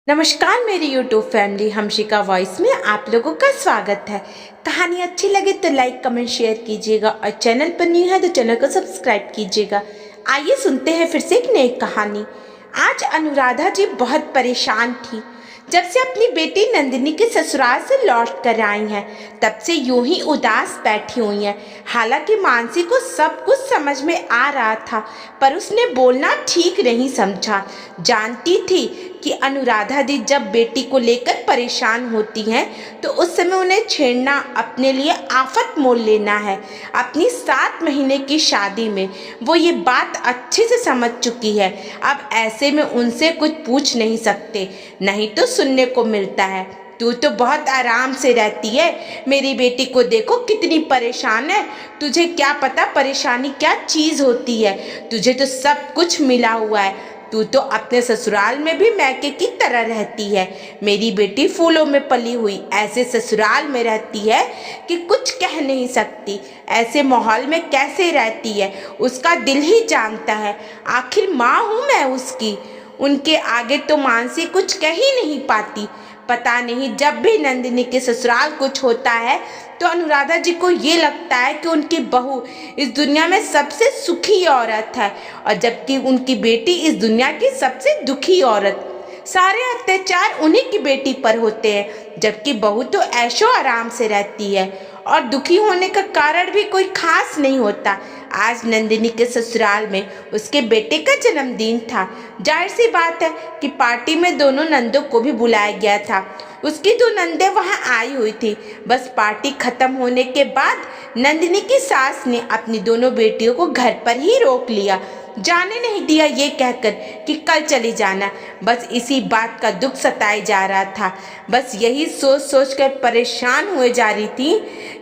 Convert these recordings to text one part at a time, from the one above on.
नमस्कार मेरी YouTube family हमशिका voice में आप लोगों का स्वागत है। कहानी अच्छी लगे तो लाइक कमेंट शेयर कीजिएगा और चैनल पर न्यू है तो चैनल को सब्सक्राइब कीजिएगा। आइए सुनते हैं फिर से एक नई कहानी। आज अनुराधा जी बहुत परेशान थी। जब से अपनी बेटी नंदिनी के ससुराल से लौट कर आई हैं, तब से यूं ही उदास बैठी हुई हैं। हालांकि मानसी को सब कुछ समझ में आ रहा था, पर उसने बोलना ठीक नहीं समझा। जानती थी कि अनुराधा दी जब बेटी को लेकर परेशान होती हैं तो उस समय उन्हें छेड़ना अपने लिए आफत मोल लेना है। अपनी 7 महीने की शादी में वो ये बात अच्छे से समझ चुकी है। अब ऐसे में उनसे कुछ पूछ नहीं सकते, नहीं तो सुनने को मिलता है, तू तो बहुत आराम से रहती है, मेरी बेटी को देखो कितनी परेशान है। तुझे क्या पता परेशानी क्या चीज़ होती है, तुझे तो सब कुछ मिला हुआ है। तू तो अपने ससुराल में भी मैके की तरह रहती है। मेरी बेटी फूलों में पली हुई ऐसे ससुराल में रहती है कि कुछ कह नहीं सकती। ऐसे माहौल में कैसे रहती है उसका दिल ही जानता है। आखिर माँ हूँ मैं उसकी, उनके आगे तो मानसी कुछ कह ही नहीं पाती। पता नहीं जब भी नंदिनी के ससुराल कुछ होता है तो अनुराधा जी को ये लगता है कि उनकी बहू इस दुनिया में सबसे सुखी औरत है, और जबकि उनकी बेटी इस दुनिया की सबसे दुखी औरत। सारे अत्याचार उन्हीं की बेटी पर होते हैं, जबकि बहू तो ऐशो आराम से रहती है और दुखी होने का कारण भी कोई खास नहीं होता। आज नंदिनी के ससुराल में उसके बेटे का जन्मदिन था। जाहिर सी बात है कि पार्टी में दोनों नंदों को भी बुलाया गया था। उसकी 2 नंदे वहां आई हुई थी। बस पार्टी खत्म होने के बाद नंदिनी की सास ने अपनी दोनों बेटियों को घर पर ही रोक लिया, जाने नहीं दिया ये कहकर कि कल चली जाना। बस इसी बात का दुख सताए जा रहा था। बस यही सोच सोच कर परेशान हुए जा रही थी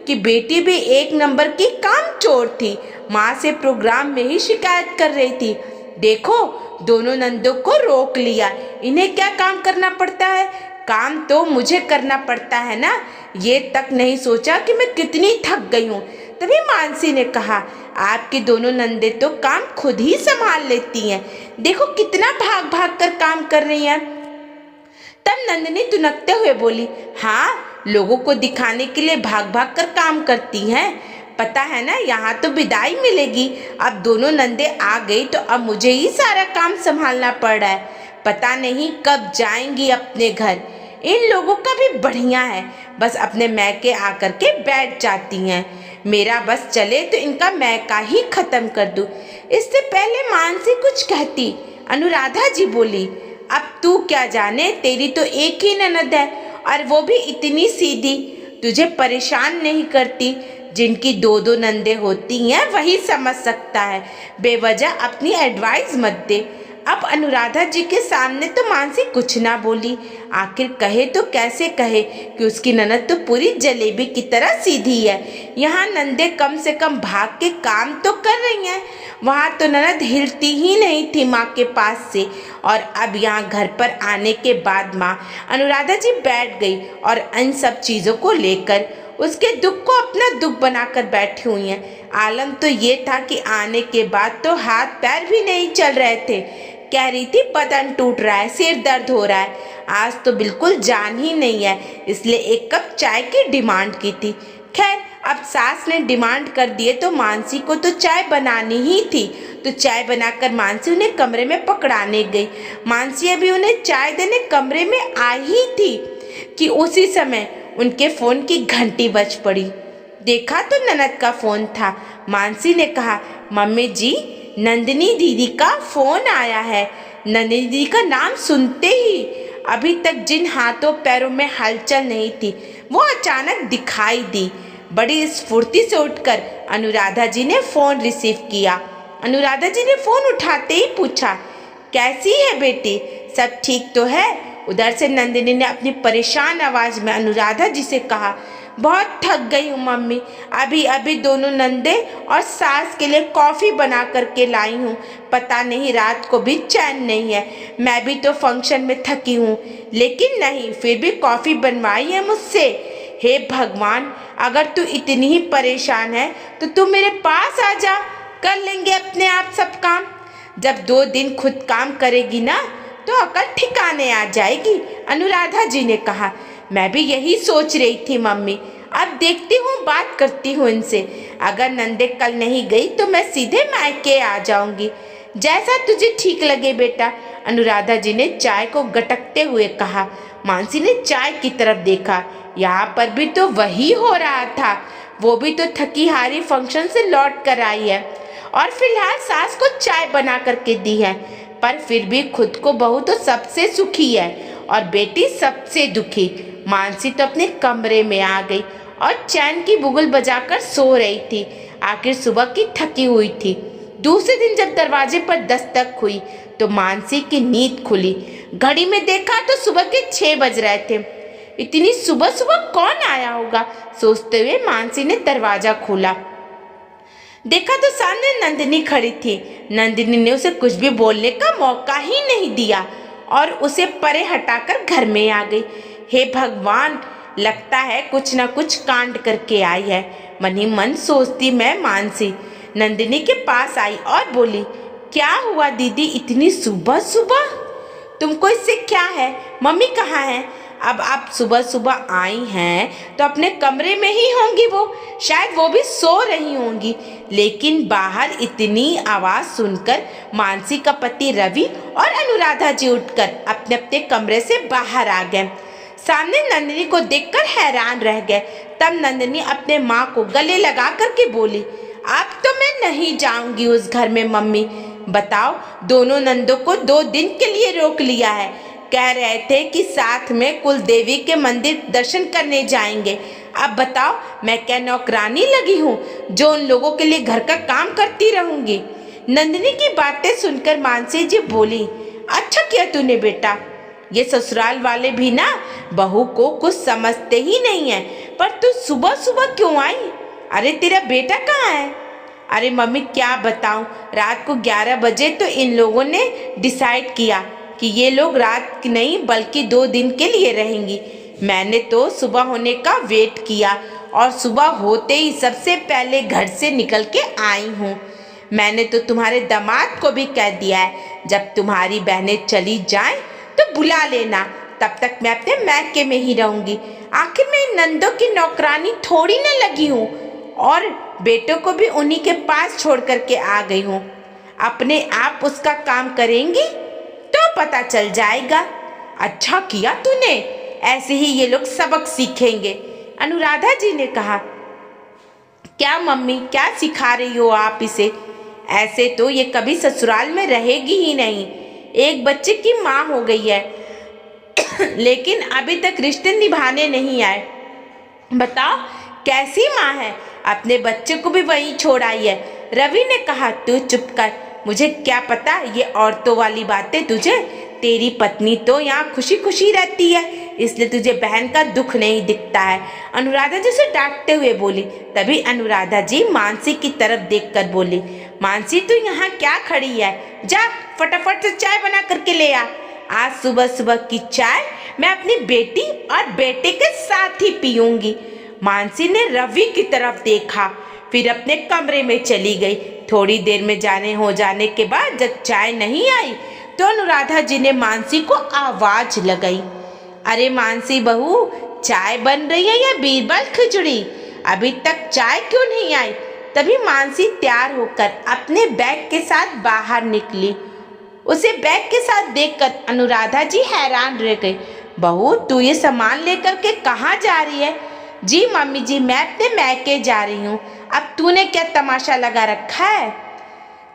कि बेटी भी एक नंबर की कामचोर थी। माँ से प्रोग्राम में ही शिकायत कर रही थी, देखो दोनों नंदों को रोक लिया, इन्हें क्या काम करना पड़ता है, काम तो मुझे करना पड़ता है ना। ये तक नहीं सोचा कि मैं कितनी थक गई हूँ। तभी मानसी ने कहा, आपकी दोनों नंदे तो काम खुद ही संभाल लेती हैं, देखो कितना भाग भाग कर काम कर रही हैं। तब नंदिनी तुनकते हुए बोली, हाँ लोगों को दिखाने के लिए भाग भाग कर काम करती हैं, पता है ना यहाँ तो विदाई मिलेगी। अब दोनों नंदे आ गई तो अब मुझे ही सारा काम संभालना पड़ रहा है, पता नहीं कब जाएंगी अपने घर। इन लोगों का भी बढ़िया है, बस अपने मैके आकर के बैठ जाती हैं। मेरा बस चले तो इनका मैका ही खत्म कर दूं। इससे पहले मानसी कुछ कहती, अनुराधा जी बोली, अब तू क्या जाने, तेरी तो एक ही ननद है और वो भी इतनी सीधी, तुझे परेशान नहीं करती। जिनकी 2-2 नंदे होती हैं वही समझ सकता है, बेवजह अपनी एडवाइस मत दे। अब अनुराधा जी के सामने तो मानसी कुछ ना बोली। आखिर कहे तो कैसे कहे कि उसकी ननद तो पूरी जलेबी की तरह सीधी है। यहाँ नंदे कम से कम भाग के काम तो कर रही हैं, वहाँ तो ननद हिलती ही नहीं थी माँ के पास से। और अब यहाँ घर पर आने के बाद माँ अनुराधा जी बैठ गई और इन सब चीज़ों को लेकर उसके दुख को अपना दुख बनाकर बैठी हुई हैं। आलम तो ये था कि आने के बाद तो हाथ पैर भी नहीं चल रहे थे। कह रही थी बदन टूट रहा है, सिर दर्द हो रहा है, आज तो बिल्कुल जान ही नहीं है, इसलिए 1 कप चाय की डिमांड की थी। खैर अब सास ने डिमांड कर दिए तो मानसी को तो चाय बनानी ही थी, तो चाय बनाकर मानसी उन्हें कमरे में पकड़ाने गई। मानसी अभी उन्हें चाय देने कमरे में आई ही थी कि उसी समय उनके फोन की घंटी बज पड़ी। देखा तो ननद का फोन था। मानसी ने कहा, मम्मी जी नंदिनी दीदी का फोन आया है। नंदिनी दीदी का नाम सुनते ही अभी तक जिन हाथों पैरों में हलचल नहीं थी वो अचानक दिखाई दी। बड़ी स्फूर्ति से उठकर अनुराधा जी ने फोन रिसीव किया। अनुराधा जी ने फोन उठाते ही पूछा, कैसी है बेटी, सब ठीक तो है? उधर से नंदिनी ने अपनी परेशान आवाज में अनुराधा जी से कहा, बहुत थक गई हूँ मम्मी, अभी अभी दोनों नंदे और सास के लिए कॉफ़ी बना करके लाई हूँ, पता नहीं रात को भी चैन नहीं है। मैं भी तो फंक्शन में थकी हूँ, लेकिन नहीं फिर भी कॉफ़ी बनवाई है मुझसे। हे भगवान, अगर तू इतनी ही परेशान है तो तू मेरे पास आ जा, कर लेंगे अपने आप सब काम। जब 2 दिन खुद काम करेगी ना तो अकल ठिकाने आ जाएगी। अनुराधा जी ने कहा। मैं भी यही सोच रही थी मम्मी, अब देखती हूँ, बात करती हूँ इनसे। अगर नंदे कल नहीं गई तो मैं सीधे मायके आ जाऊंगी। जैसा तुझे ठीक लगे बेटा, अनुराधा जी ने चाय को गटकते हुए कहा। मानसी ने चाय की तरफ देखा। यहाँ पर भी तो वही हो रहा था। वो भी तो थकी हारी फंक्शन से लौट कर आई है और फिलहाल सास को चाय बना करके दी है, पर फिर भी खुद को बहू तो सबसे सुखी है और बेटी सबसे दुखी। मानसी तो अपने कमरे में आ गई और चैन की बुगुल बजाकर सो रही थी। आखिर सुबह की थकी हुई थी। दूसरे दिन जब दरवाजे पर दस्तक हुई तो मानसी की नींद खुली। घड़ी में देखा तो सुबह के 6 बज रहे थे। इतनी सुबह सुबह कौन आया होगा, सोचते हुए मानसी ने दरवाजा खोला। देखा तो सामने नंदिनी खड़ी थी। नंदिनी ने उसे कुछ भी बोलने का मौका ही नहीं दिया और उसे परे हटाकर घर में आ गई। हे भगवान, लगता है कुछ ना कुछ कांड करके आई है, मन ही मन सोचती मैं मानसी। नंदिनी के पास आई और बोली, क्या हुआ दीदी इतनी सुबह सुबह? तुमको इससे क्या है? मम्मी कहाँ है? अब आप सुबह सुबह आई हैं तो अपने कमरे में ही होंगी, वो शायद वो भी सो रही होंगी। लेकिन बाहर इतनी आवाज सुनकर मानसी का पति रवि और अनुराधा जी उठकर अपने अपने कमरे से बाहर आ गए। सामने नंदिनी को देखकर हैरान रह गए। तब नंदिनी अपने माँ को गले लगा करके बोली, अब तो मैं नहीं जाऊंगी उस घर में मम्मी। बताओ, दोनों नंदों को 2 दिन के लिए रोक लिया है। कह रहे थे कि साथ में कुल देवी के मंदिर दर्शन करने जाएंगे। अब बताओ, मैं क्या नौकरानी लगी हूँ जो उन लोगों के लिए घर का काम करती रहूंगी? नंदिनी की बातें सुनकर मानसी जी बोली, अच्छा किया तूने बेटा। ये ससुराल वाले भी ना बहू को कुछ समझते ही नहीं है। पर तू सुबह सुबह क्यों आई? अरे तेरा बेटा कहाँ है? अरे मम्मी क्या बताऊं, रात को 11 बजे तो इन लोगों ने डिसाइड किया कि ये लोग रात की नहीं बल्कि 2 दिन के लिए रहेंगी। मैंने तो सुबह होने का वेट किया और सुबह होते ही सबसे पहले घर से निकल के आई हूँ। मैंने तो तुम्हारे दामाद को भी कह दिया है, जब तुम्हारी बहनें चली जाएं तो बुला लेना, तब तक मैं अपने मैके में ही रहूंगी। आखिर मैं इन नंदों की नौकरानी थोड़ी न लगी हूँ और बेटों को भी उन्हीं के पास छोड़ करके आ गई हूँ। अपने आप उसका काम करेंगी तो पता चल जाएगा। अच्छा किया तूने, ऐसे ही ये लोग सबक सीखेंगे, अनुराधा जी ने कहा। क्या मम्मी, क्या सिखा रही हो आप इसे? ऐसे तो ये कभी ससुराल में रहेगी ही नहीं। एक बच्चे की माँ हो गई है लेकिन अभी तक रिश्ते निभाने नहीं आए। बताओ कैसी माँ है, अपने बच्चे को भी वहीं छोड़ आई है। रवि ने कहा, तू चुप कर, मुझे क्या पता ये औरतों वाली बातें तुझे। तेरी पत्नी तो यहाँ खुशी खुशी रहती है, इसलिए तुझे बहन का दुख नहीं दिखता है, अनुराधा जी से डांटते हुए बोली। तभी अनुराधा जी मानसी की तरफ देखकर बोली, मानसी तू यहाँ क्या खड़ी है? जा फटाफट से चाय बना करके ले आ। आज सुबह सुबह की चाय मैं अपनी बेटी और बेटे के साथ ही पीऊंगी। मानसी ने रवि की तरफ देखा, फिर अपने कमरे में चली गई। थोड़ी देर में हो जाने के बाद जब चाय नहीं आई तो अनुराधा जी ने मानसी को आवाज लगाई, अरे मानसी बहू, चाय बन रही है या बीरबल खिचड़ी? अभी तक चाय क्यों नहीं आई? तभी मानसी तैयार होकर अपने बैग के साथ बाहर निकली। उसे बैग के साथ देखकर अनुराधा जी हैरान रह गई। बहू, तू ये सामान लेकर के कहाँ जा रही है? जी मम्मी जी, मैं अपने मैके जा रही हूँ। अब तूने क्या तमाशा लगा रखा है?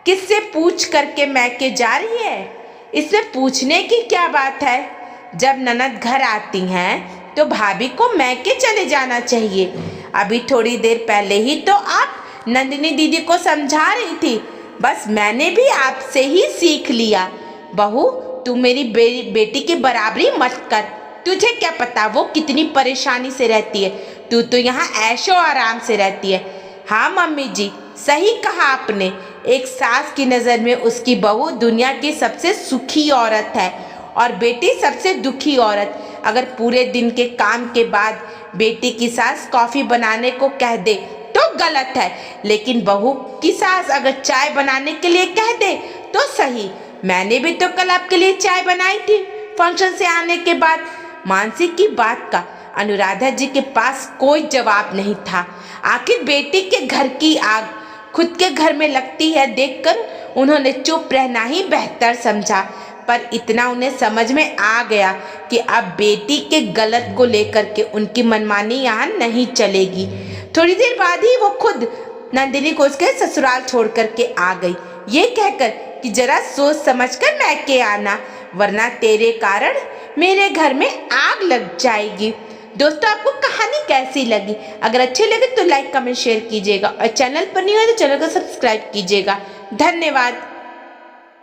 किससे पूछ करके मैके जा रही है? इसमें पूछने की क्या बात है? जब ननद घर आती हैं तो भाभी को मैके चले जाना चाहिए। अभी थोड़ी देर पहले ही तो आप नंदिनी दीदी को समझा रही थी, बस मैंने भी आपसे ही सीख लिया। बहू, तू मेरी बेटी की बराबरी मत कर। तुझे क्या पता वो कितनी परेशानी से रहती है, तू तो यहाँ ऐशो आराम से रहती है। हाँ मम्मी जी, सही कहा आपने। एक सास की नज़र में उसकी बहू दुनिया की सबसे सुखी औरत है और बेटी सबसे दुखी औरत। अगर पूरे दिन के काम के बाद बेटी की सास कॉफ़ी बनाने को कह दे तो गलत है, लेकिन बहू की सास अगर चाय बनाने के लिए कह दे तो सही। मैंने भी तो कल आपके लिए चाय बनाई थी फंक्शन से आने के बाद। मानसी की बात का अनुराधा जी के पास कोई जवाब नहीं था। आखिर बेटी के घर की आग खुद के घर में लगती है देखकर उन्होंने चुप रहना ही बेहतर समझा। पर इतना उन्हें समझ में आ गया कि अब बेटी के गलत को लेकर के उनकी मनमानी यहाँ नहीं चलेगी। थोड़ी देर बाद ही वो खुद नंदिनी को उसके ससुराल छोड़ करके आ गई, ये कहकर कि जरा सोच समझकर मैके आना, वरना तेरे कारण मेरे घर में आग लग जाएगी। दोस्तों, आपको कहानी कैसी लगी? अगर अच्छी लगे तो लाइक कमेंट शेयर कीजिएगा और चैनल पर नहीं हो तो चैनल को सब्सक्राइब कीजिएगा। धन्यवाद।